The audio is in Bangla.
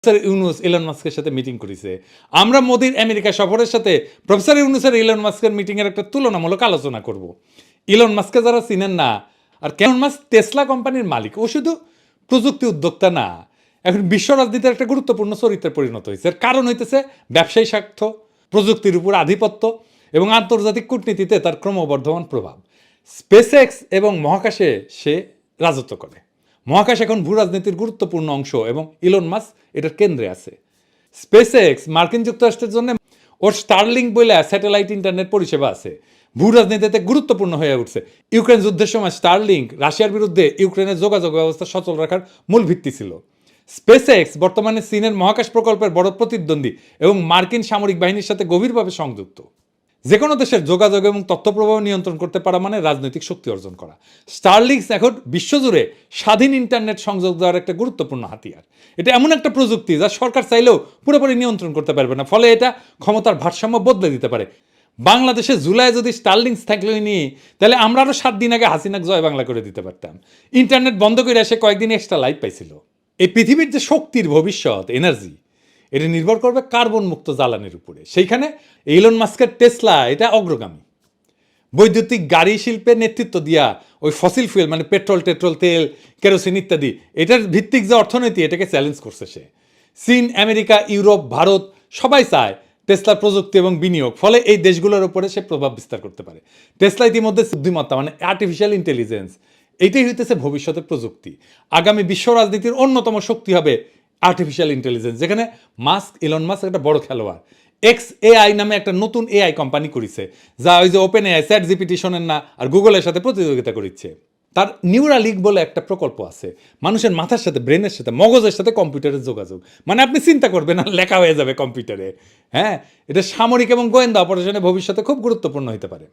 প্রফেসর ইউনুস ইলন মাস্কের সাথে মিটিং করেছে। আমরা মোদির আমেরিকা সফরের সাথে প্রফেসর ইউনুসের ইলন মাস্কের মিটিংয়ের একটা তুলনামূলক আলোচনা করব। ইলন মাস্ককে যারা চিনেন না, আর ইলন মাস্ক টেসলা কোম্পানির মালিক, ও শুধু প্রযুক্তি উদ্যোক্তা না, এখন বিশ্ব রাজনীতির একটা গুরুত্বপূর্ণ চরিত্রে পরিণত হয়েছে। এর কারণ হইতেছে ব্যবসায়ী স্বার্থ, প্রযুক্তির উপর আধিপত্য এবং আন্তর্জাতিক কূটনীতিতে তার ক্রমবর্ধমান প্রভাব। স্পেস এক্স এবং মহাকাশে সে রাজত্ব করে। মহাকাশ এখন ভূ রাজনীতির গুরুত্বপূর্ণ অংশ এবং ইলন মাস্ক এটার কেন্দ্রে আছে। স্পেস এক্স মার্কিন যুক্তরাষ্ট্রের জন্য ওর স্টারলিংক বলে স্যাটেলাইট ইন্টারনেট পরিষেবা আছে, ভূ রাজনীতিতে গুরুত্বপূর্ণ হয়ে উঠছে। ইউক্রেন যুদ্ধের সময় স্টারলিংক রাশিয়ার বিরুদ্ধে ইউক্রেনের যোগাযোগ ব্যবস্থা সচল রাখার মূল ভিত্তি ছিল। স্পেস এক্স বর্তমানে চীনের মহাকাশ প্রকল্পের বড় প্রতিদ্বন্দ্বী এবং মার্কিন সামরিক বাহিনীর সাথে গভীরভাবে সংযুক্ত। যে কোনো দেশের যোগাযোগ এবং তথ্য প্রবাহ নিয়ন্ত্রণ করতে পারা মানে রাজনৈতিক শক্তি অর্জন করা। স্টারলিংক এখন বিশ্বজুড়ে স্বাধীন ইন্টারনেট সংযোগ দেওয়ার একটা গুরুত্বপূর্ণ হাতিয়ার। এটা এমন একটা প্রযুক্তি যা সরকার চাইলেও পুরোপুরি নিয়ন্ত্রণ করতে পারবে না, ফলে এটা ক্ষমতার ভারসাম্য বদলে দিতে পারে। বাংলাদেশে জুলাই যদি স্টারলিংক থাকলেই নিয়ে, তাহলে আমরা আরও 7 দিন আগে হাসিনাক জয় বাংলা করে দিতে পারতাম। ইন্টারনেট বন্ধ করে এসে কয়েকদিন এক্সট্রা লাইট পাইছিল। এই পৃথিবীর যে শক্তির ভবিষ্যৎ, এনার্জি, এটা নির্ভর করবে কার্বন মুক্ত জ্বালানির উপরে। সেইখানে ইলন মাস্কের টেসলা এটা অগ্রগামী। বৈদ্যুতিক গাড়ি শিল্পের নেতৃত্ব দিয়া ওই ফসিল ফুয়েল মানে পেট্রোল, তেল, কেরোসিন ইত্যাদি, এটার ভিত্তিক যে অর্থনীতি, এটাকে চ্যালেঞ্জ করছে সে। চীন, আমেরিকা, ইউরোপ, ভারত সবাই চায় টেসলার প্রযুক্তি এবং বিনিয়োগ, ফলে এই দেশগুলোর উপরে সে প্রভাব বিস্তার করতে পারে। টেসলা ইতিমধ্যে বুদ্ধিমত্তা মানে আর্টিফিশিয়াল ইন্টেলিজেন্স, এইটাই হইতেছে ভবিষ্যতের প্রযুক্তি। আগামী বিশ্ব রাজনীতির অন্যতম শক্তি হবে আর্টিফিশিয়াল ইন্টেলিজেন্স, যেখানে ইলন মাস্ক একটা বড় খেলোয়াড়। এক্স এআই নামে একটা নতুন এআই কোম্পানি করেছে, যা ওই যে ওপেন এআই, চ্যাট জিপিটি শোনেন না, আর গুগলের সাথে প্রতিযোগিতা করছে। তার নিউরালিঙ্ক বলে একটা প্রকল্প আছে, মানুষের মাথার সাথে, ব্রেনের সাথে, মগজের সাথে কম্পিউটারের যোগাযোগ। মানে আপনি চিন্তা করবেন না, লেখা হয়ে যাবে কম্পিউটারে। হ্যাঁ, এটা সামরিক এবং গোয়েন্দা অপারেশনে ভবিষ্যতে খুব গুরুত্বপূর্ণ হতে পারে।